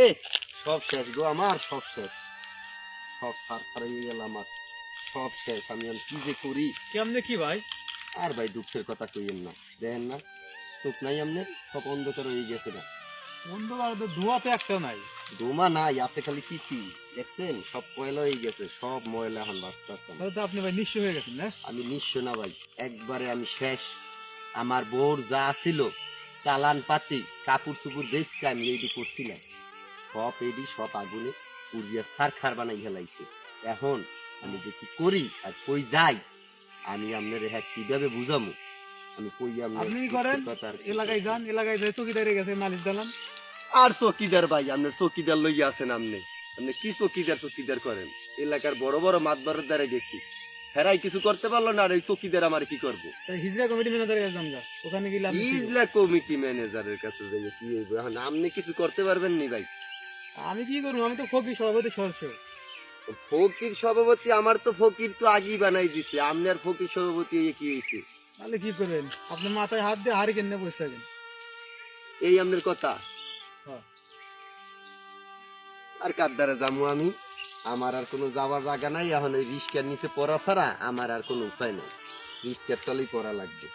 এ সব শেষ গো, আমার সব শেষ, সব সার হয়ে গেল আমার, সব শেষ। আমি আর কি যে করি। কেমনে কি ভাই? আর ভাই দুঃখের কথা কইেন না, দেখেন না চোখ নাই আমনে, সব অন্ধকার হয়ে গেছে না। অন্ধকার তো ধোঁয়া তো একটা নাই। ধোমা নাই, আছে খালি স্মৃতি। দেখছেন সব ময়লা হয়ে গেছে, সব ময়লা এখন বাঁচতেছে। তাহলে তো আপনি ভাই নিঃস্ব হয়ে গেছেন না? আমি নিঃস্ব না ভাই, একবারে আমি শেষ। আমার বউর যা ছিল চালান পাতি কাপড় চুপুর বেচছে, আমি এইটি করছিলাম, সব এইটি সব আগুনে পুড়িয়া সারখার বানাই হেলাইছে। এখন আমি যে কি করি আর কই যাই, আমি আপনার হ্যাঁ কিভাবে বুঝামু? আমি কই আপনি কি করেন? এলাকায় যান, এলাকায় যাই চকিদারে গেছে নালিশ দালান। আর চকিদার ভাই, আপনার চকিদার লইয়া আছেন আপনি? আপনি কি চকিদার করেন? এলাকার বড় বড় মাতবারের দ্বারা গেছি, হেরাই কিছু করতে পারলো না, আর এই চকিদার আমার কি করবো? তাই হিজড়া কমিটি ম্যানেজারের কাছে যান গা, ওখানে গেলে আপনি কি করবেন? ইজলা কমিটি ম্যানেজারের কাছে যাইয়ে কি হইব? এখন আপনি কিছু করতে পারবেন নি ভাই? আমি কি করবো? আমি তো ফকির সভাপতি সদস্য। ফকির সভাপতি? আমার তো ফকির তো আগেই বানাই দিছে, আপনি আর ফকির সভাপতি হইয়ে কি হয়েছে? তাহলে কি করবেন? আপনি মাথায় হাত দিয়ে হাড়ি কেনে বসে থাকেন। এই আপনার কথা? হ্যাঁ। আর কার দ্বারা যাবো আমি? আমার আর কোনো যাওয়ার জায়গা নাই, এখন ওই রিস্কার নিচে পড়া ছাড়া আমার আর কোনো উপায় নেই, রিস্কার তলেই পড়া লাগবে।